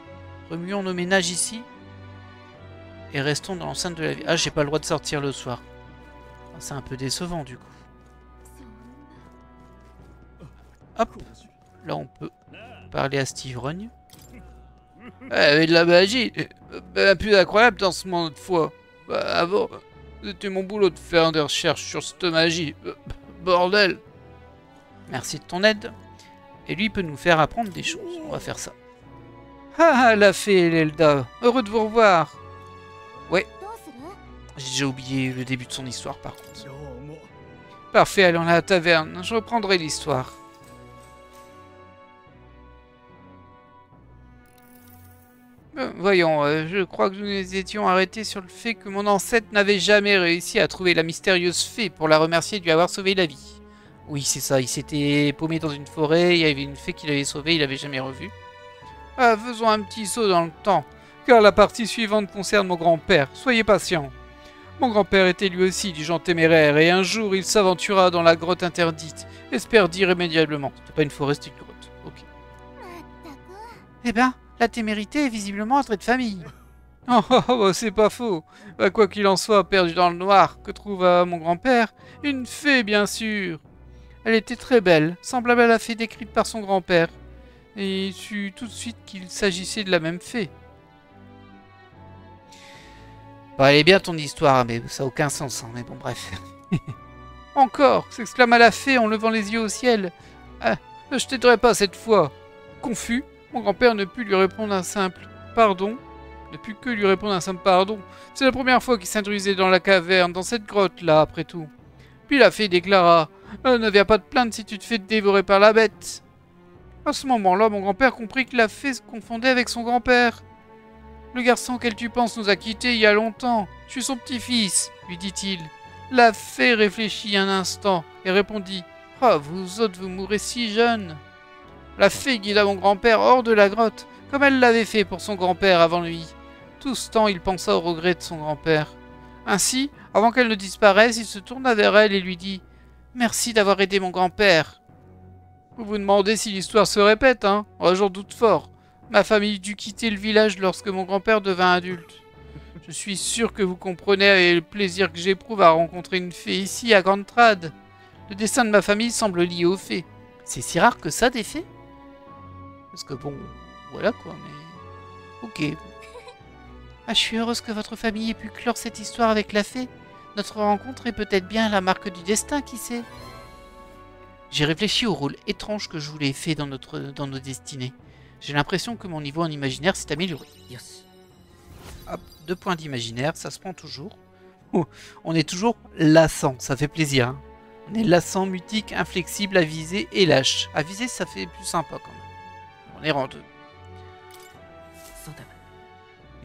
Remuons nos ménages ici. Et restons dans l'enceinte de la ville. Ah, j'ai pas le droit de sortir le soir. C'est un peu décevant, du coup. Hop. Là, on peut parler à Steve Rogne. Avec de la magie. Ben, plus incroyable dans ce monde de foi. Bah, avant, c'était mon boulot de faire des recherches sur cette magie. Bordel. Merci de ton aide. Et lui peut nous faire apprendre des choses. On va faire ça. Ah, la fée Lelda. Heureux de vous revoir. Ouais. J'ai déjà oublié le début de son histoire, par contre. Parfait, allons à la taverne. Je reprendrai l'histoire. Voyons, je crois que nous nous étions arrêtés sur le fait que mon ancêtre n'avait jamais réussi à trouver la mystérieuse fée pour la remercier de lui avoir sauvé la vie. Oui, c'est ça, il s'était paumé dans une forêt, il y avait une fée qui l'avait sauvé, il l'avait jamais revue. Ah, faisons un petit saut dans le temps, car la partie suivante concerne mon grand-père. Soyez patient. Mon grand-père était lui aussi du genre téméraire, et un jour il s'aventura dans la grotte interdite, et se perdit irrémédiablement. C'était pas une forêt, c'était une grotte. Ok. Eh ben, la témérité est visiblement un trait de famille. Oh, c'est pas faux. Bah, quoi qu'il en soit, perdu dans le noir, que trouva mon grand-père? Une fée, bien sûr. Elle était très belle, semblable à la fée décrite par son grand-père, et il sut tout de suite qu'il s'agissait de la même fée. Bah, elle est bien ton histoire, mais ça n'a aucun sens, hein, mais bon, bref. Encore, s'exclama la fée en levant les yeux au ciel. Ah, je t'aiderai pas cette fois. Confus, mon grand-père ne put lui répondre un simple pardon. Ne put que lui répondre un simple pardon. C'est la première fois qu'il s'introduisait dans la caverne, dans cette grotte-là, après tout. Puis la fée déclara « Ne viens pas te plaindre si tu te fais dévorer par la bête. » À ce moment-là, mon grand-père comprit que la fée se confondait avec son grand-père. « Le garçon auquel tu penses nous a quittés il y a longtemps. Je suis son petit-fils, lui dit-il. La fée réfléchit un instant et répondit « Ah, vous autres, vous mourrez si jeune. » La fée guida mon grand-père hors de la grotte, comme elle l'avait fait pour son grand-père avant lui. Tout ce temps, il pensa au regret de son grand-père. Ainsi, avant qu'elle ne disparaisse, il se tourna vers elle et lui dit « Merci d'avoir aidé mon grand-père. » Vous vous demandez si l'histoire se répète, hein? Oh, j'en doute fort. Ma famille dut quitter le village lorsque mon grand-père devint adulte. Je suis sûr que vous comprenez le plaisir que j'éprouve à rencontrer une fée ici, à Gantrad. Le destin de ma famille semble lié aux fées. C'est si rare que ça, des fées? Parce que bon, voilà quoi, mais... Ok. Ah, je suis heureuse que votre famille ait pu clore cette histoire avec la fée. Notre rencontre est peut-être bien la marque du destin, qui sait? J'ai réfléchi au rôle étrange que je voulais faire dans nos destinées. J'ai l'impression que mon niveau en imaginaire s'est amélioré. Yes. Hop, 2 points d'imaginaire, ça se prend toujours. Oh, on est toujours lassant, ça fait plaisir. Hein. On est lassant, mutique, inflexible, avisé et lâche. Avisé, ça fait plus sympa quand même. On est rang 2.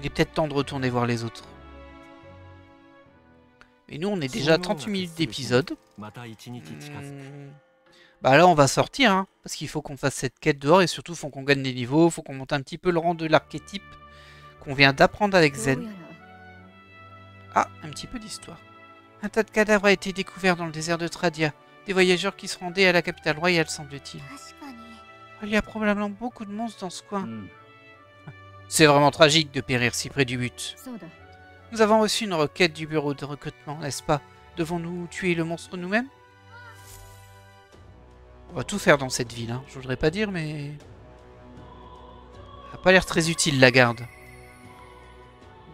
Il est peut-être temps de retourner voir les autres. Et nous, on est déjà à 38 minutes d'épisode. Bah là, on va sortir, hein, parce qu'il faut qu'on fasse cette quête dehors et surtout, il faut qu'on gagne des niveaux, il faut qu'on monte un petit peu le rang de l'archétype qu'on vient d'apprendre avec Zen. Ah, un petit peu d'histoire. Un tas de cadavres a été découvert dans le désert de Tradia. Des voyageurs qui se rendaient à la capitale royale, semble-t-il. Il y a probablement beaucoup de monstres dans ce coin. C'est vraiment tragique de périr si près du but. Nous avons reçu une requête du bureau de recrutement, n'est-ce pas? Devons-nous tuer le monstre nous-mêmes? On va tout faire dans cette ville, hein. Je voudrais pas dire, mais... Ça n'a pas l'air très utile, la garde.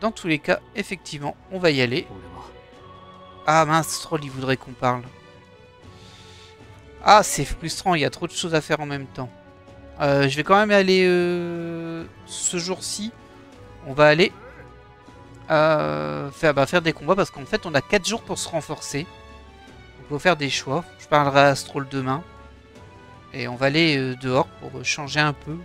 Dans tous les cas, effectivement, on va y aller. Ah mince, Troll, il voudrait qu'on parle. Ah, c'est frustrant, il y a trop de choses à faire en même temps. Je vais quand même aller... ce jour-ci, on va aller... faire des combats, parce qu'en fait, on a 4 jours pour se renforcer. Il faut faire des choix. Je parlerai à Stroll demain. Et on va aller dehors pour changer un peu.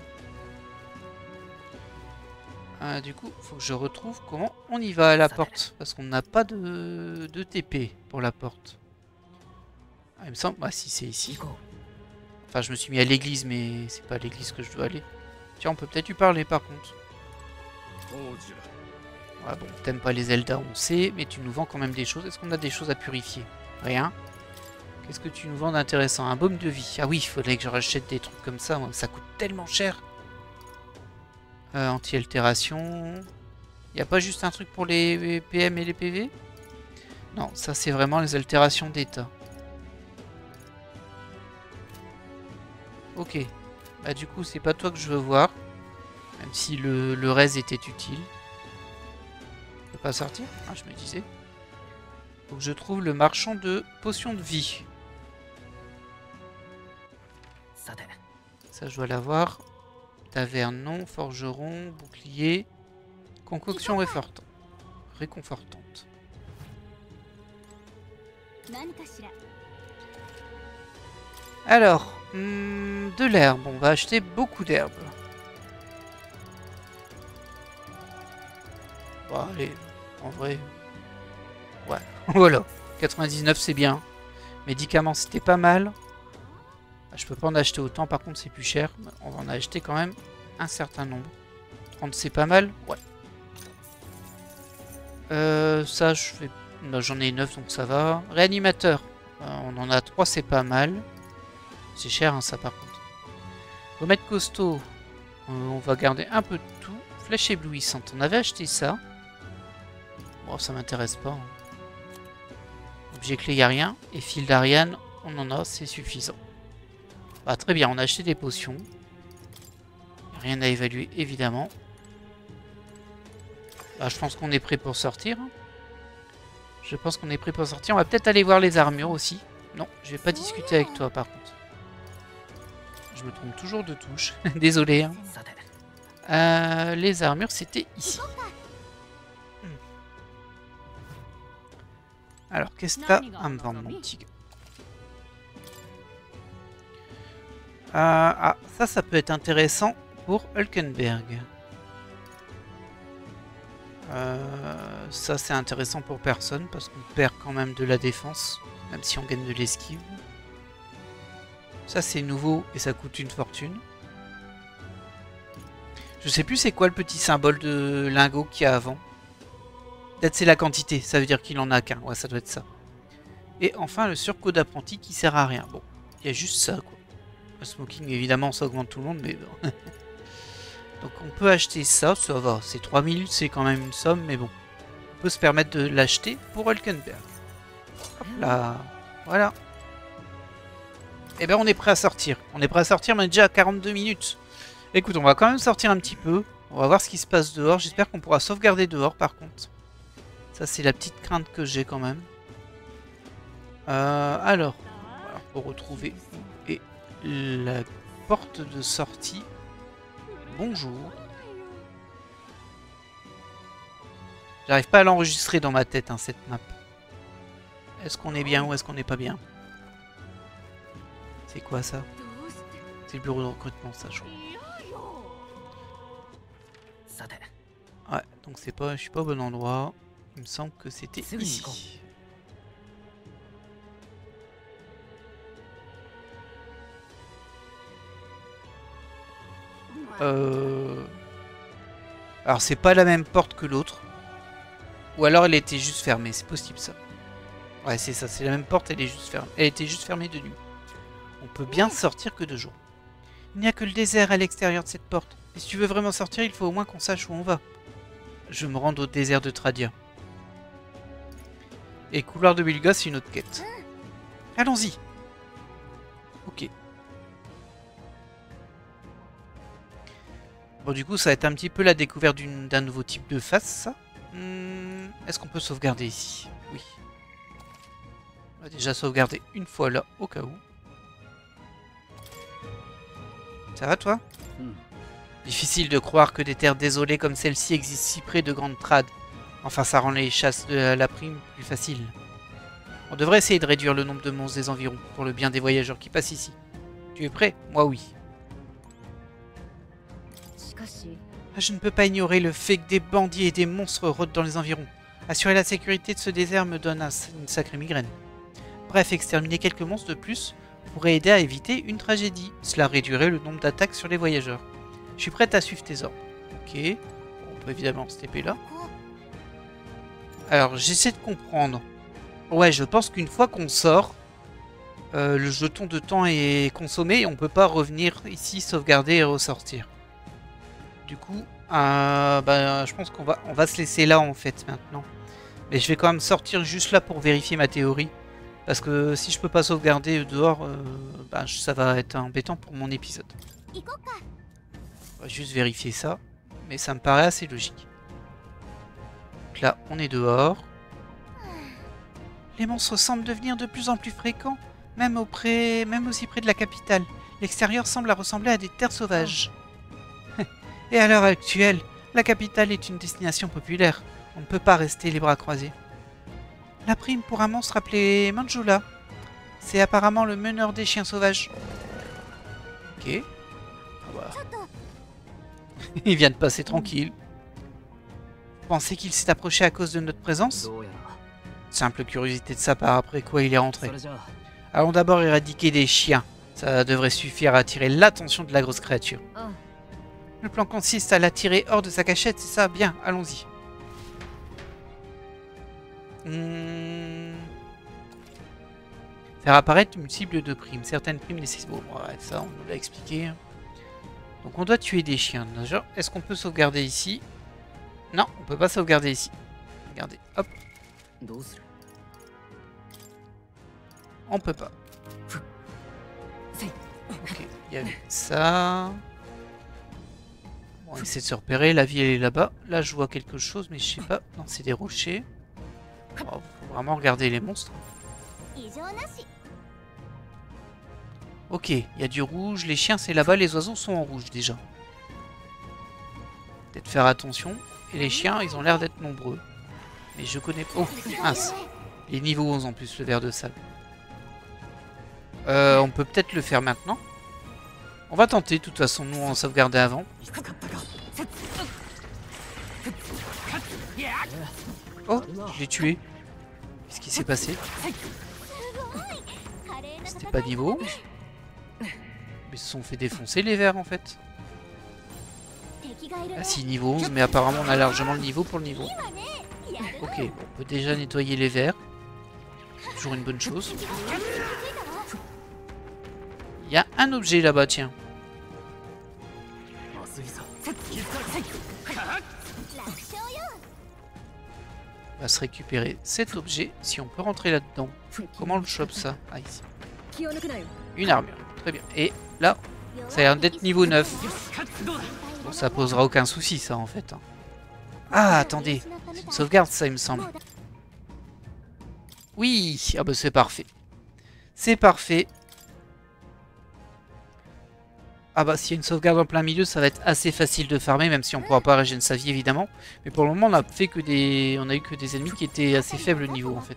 Du coup, il faut que je retrouve comment on y va à la porte. Parce qu'on n'a pas de TP pour la porte. Ah, il me semble... Ah si, c'est ici. Enfin, je me suis mis à l'église, mais c'est pas à l'église que je dois aller. Tiens, on peut peut-être lui parler par contre. Ah bon, t'aimes pas les Zelda, on sait, mais tu nous vends quand même des choses. Est-ce qu'on a des choses à purifier? Rien. Qu'est-ce que tu nous vends d'intéressant? Un baume de vie. Ah oui, il faudrait que je rachète des trucs comme ça. Ça coûte tellement cher. Anti-altération. Il n'y a pas juste un truc pour les PM et les PV? Non, ça c'est vraiment les altérations d'état. Ok. Bah du coup, c'est pas toi que je veux voir. Même si le res était utile. Je peux pas sortir? Ah, je me disais. Faut que je trouve le marchand de potions de vie. Ça, je dois l'avoir. Taverne, non. Forgeron, bouclier. Concoction réconfortante. Alors, de l'herbe. On va acheter beaucoup d'herbes. Bon, allez, en vrai. Ouais, voilà. 99, c'est bien. Médicaments, c'était pas mal. Je peux pas en acheter autant, par contre, c'est plus cher. On va en acheter quand même un certain nombre. 30, c'est pas mal. Ouais. Ça, je fais... J'en ai 9, donc ça va. Réanimateur. On en a 3, c'est pas mal. C'est cher, hein, ça, par contre. Remède costaud. On va garder un peu de tout. Flèche éblouissante. On avait acheté ça. Bon, ça m'intéresse pas. Hein. Objet clé, il n'y a rien. Et fil d'Ariane, on en a, c'est suffisant. Bah, très bien, on a acheté des potions. Rien à évaluer, évidemment. Bah, je pense qu'on est prêt pour sortir. Je pense qu'on est prêt pour sortir. On va peut-être aller voir les armures aussi. Non, je vais pas discuter avec toi, par contre. Je me trompe toujours de touche. Désolé. Hein. Les armures, c'était ici. Alors, qu'est-ce que t'as à me vendre, mon petit gars? Ah, ça peut être intéressant pour Hulkenberg. Ça, c'est intéressant pour personne parce qu'on perd quand même de la défense, même si on gagne de l'esquive. Ça, c'est nouveau et ça coûte une fortune. Je sais plus c'est quoi le petit symbole de lingot qu'il y a avant. Peut-être c'est la quantité, ça veut dire qu'il en a qu'un. Ouais, ça doit être ça. Et enfin, le surcoat d'apprenti qui sert à rien. Bon, il y a juste ça, quoi. Le smoking, évidemment, ça augmente tout le monde, mais bon. Donc on peut acheter ça, ça va. C'est 3000, c'est quand même une somme, mais bon. On peut se permettre de l'acheter pour Hulkenberg. Hop là. Voilà. Et ben on est prêt à sortir. On est prêt à sortir, mais on est déjà à 42 minutes. Écoute, on va quand même sortir un petit peu. On va voir ce qui se passe dehors. J'espère qu'on pourra sauvegarder dehors, par contre. Ça, c'est la petite crainte que j'ai quand même. Alors, pour retrouver où est la porte de sortie. Bonjour. J'arrive pas à l'enregistrer dans ma tête, hein, cette map. Est-ce qu'on est bien ou est-ce qu'on n'est pas bien? C'est quoi ça? C'est le bureau de recrutement, ça, je crois. Ouais, donc c'est pas, je suis pas au bon endroit. Il me semble que c'était ici. Alors c'est pas la même porte que l'autre. Ou alors elle était juste fermée, c'est possible ça. Ouais, c'est ça, c'est la même porte, elle est juste fermée. Elle était juste fermée de nuit. On peut bien sortir que de jour. Il n'y a que le désert à l'extérieur de cette porte. Et si tu veux vraiment sortir, il faut au moins qu'on sache où on va. Je me rends au désert de Tradia. Et couloir de Bilga, c'est une autre quête. Allons-y. Ok. Bon, du coup, ça va être un petit peu la découverte d'un nouveau type de face, ça. Est-ce qu'on peut sauvegarder ici? Oui. On va déjà sauvegarder une fois là, au cas où. Ça va, toi? Difficile de croire que des terres désolées comme celle-ci existent si près de Grande Trad. Enfin, ça rend les chasses de la prime plus faciles. On devrait essayer de réduire le nombre de monstres des environs, pour le bien des voyageurs qui passent ici. Tu es prêt? Moi, oui. Je ne peux pas ignorer le fait que des bandits et des monstres rôdent dans les environs. Assurer la sécurité de ce désert me donne une sacrée migraine. Bref, exterminer quelques monstres de plus pourrait aider à éviter une tragédie. Cela réduirait le nombre d'attaques sur les voyageurs. Je suis prête à suivre tes ordres. Ok. On peut évidemment se TP là. Alors, j'essaie de comprendre. Ouais, je pense qu'une fois qu'on sort, le jeton de temps est consommé et on peut pas revenir ici, sauvegarder et ressortir. Du coup, je pense qu'on va se laisser là en fait maintenant. Mais je vais quand même sortir juste là pour vérifier ma théorie. Parce que si je peux pas sauvegarder dehors, ça va être embêtant pour mon épisode. On va juste vérifier ça. Mais ça me paraît assez logique. Donc là, on est dehors. Les monstres semblent devenir de plus en plus fréquents, même aussi près de la capitale. L'extérieur semble ressembler à des terres sauvages. Et à l'heure actuelle, la capitale est une destination populaire. On ne peut pas rester les bras croisés. La prime pour un monstre appelé Manjula. C'est apparemment le meneur des chiens sauvages. Ok. Il vient de passer tranquille. Vous pensez qu'il s'est approché à cause de notre présence? Simple curiosité de sa part, après quoi il est rentré. Allons d'abord éradiquer des chiens. Ça devrait suffire à attirer l'attention de la grosse créature. Le plan consiste à l'attirer hors de sa cachette, c'est ça? Bien, allons-y. Faire apparaître une cible de primes. Certaines primes nécessitent... Bon, ouais, ça, on nous l'a expliqué. Donc, on doit tuer des chiens. Est-ce qu'on peut sauvegarder ici? Non, on peut pas sauvegarder ici. Regardez, hop. On peut pas. Ok, il y avait ça. Bon, on essaie de se repérer. La vie, elle est là-bas. Là, je vois quelque chose, mais je sais pas. Non, c'est des rochers. Oh, faut vraiment regarder les monstres. Ok, il y a du rouge. Les chiens, c'est là-bas. Les oiseaux sont en rouge, déjà. Peut-être faire attention. Et les chiens, ils ont l'air d'être nombreux. Mais je connais... Oh, mince. Les niveaux 11 en plus, le verre de sable. On peut peut-être le faire maintenant. On va tenter, de toute façon, nous on sauvegardait avant. Oh, je l'ai tué. Qu'est-ce qui s'est passé? C'était pas niveau. Mais ils se sont fait défoncer les vers en fait. Ah si, niveau 11, mais apparemment on a largement le niveau pour le niveau. Ok, bon, on peut déjà nettoyer les vers. C'est toujours une bonne chose. Il y a un objet là-bas, tiens. On va se récupérer cet objet. Si on peut rentrer là-dedans. Comment on le chope ça? Ah, ici. Une armure. Très bien. Et là, ça a l'air d'être niveau 9. Bon, ça posera aucun souci, ça, en fait. Ah, attendez. C'est une sauvegarde, ça, il me semble. Oui. Ah bah, c'est parfait. C'est parfait. Ah bah s'il y a une sauvegarde en plein milieu, ça va être assez facile de farmer, même si on pourra pas régénérer sa vie évidemment. Mais pour le moment on a fait que des. On a eu que des ennemis qui étaient assez faibles niveau en fait.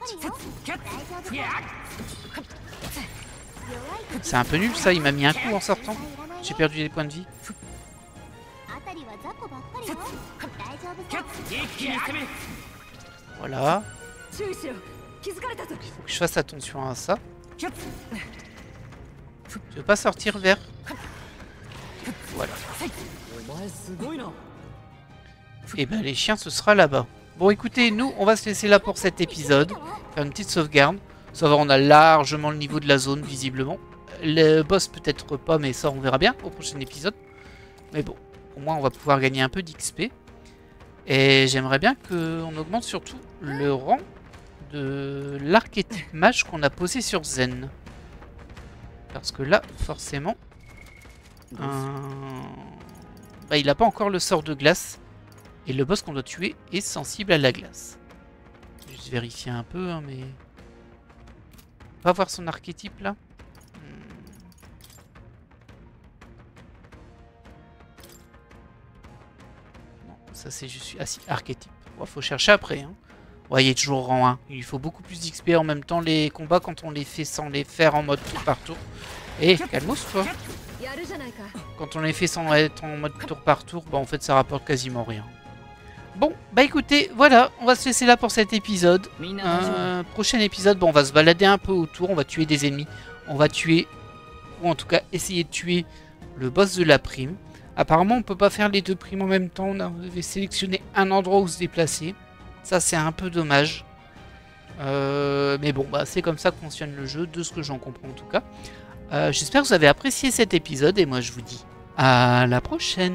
C'est un peu nul ça, il m'a mis un coup en sortant. J'ai perdu des points de vie. Voilà. Donc, il faut que je fasse attention à ça. Je veux pas sortir vers. Voilà. Et ben les chiens ce sera là-bas. Bon écoutez, nous on va se laisser là pour cet épisode. Faire une petite sauvegarde. Ça va, on a largement le niveau de la zone visiblement. Le boss peut-être pas, mais ça on verra bien au prochain épisode. Mais bon, au moins on va pouvoir gagner un peu d'XP. Et j'aimerais bien qu'on augmente surtout le rang de l'archétype mage qu'on a posé sur Zen. Parce que là, forcément... il n'a pas encore le sort de glace. Et le boss qu'on doit tuer est sensible à la glace. Je vais juste vérifier un peu, hein, mais... On va voir son archétype là. Non, ça c'est juste... Ah si, archétype. Bon, faut chercher après. Hein. Ouais, il est toujours rang 1. Il faut beaucoup plus d'XP en même temps les combats quand on les fait sans les faire en mode tour par tour. Eh, calmos toi. Quand on les fait sans être en mode tour par tour, bah en fait ça rapporte quasiment rien. Bon, bah écoutez, voilà, on va se laisser là pour cet épisode. Prochain épisode, bon, on va se balader un peu autour, on va tuer des ennemis. On va tuer, ou en tout cas essayer de tuer le boss de la prime. Apparemment on peut pas faire les deux primes en même temps, on devait sélectionner un endroit où se déplacer. Ça c'est un peu dommage. Mais bon, bah, c'est comme ça que fonctionne le jeu, de ce que j'en comprends en tout cas. J'espère que vous avez apprécié cet épisode et moi je vous dis à la prochaine.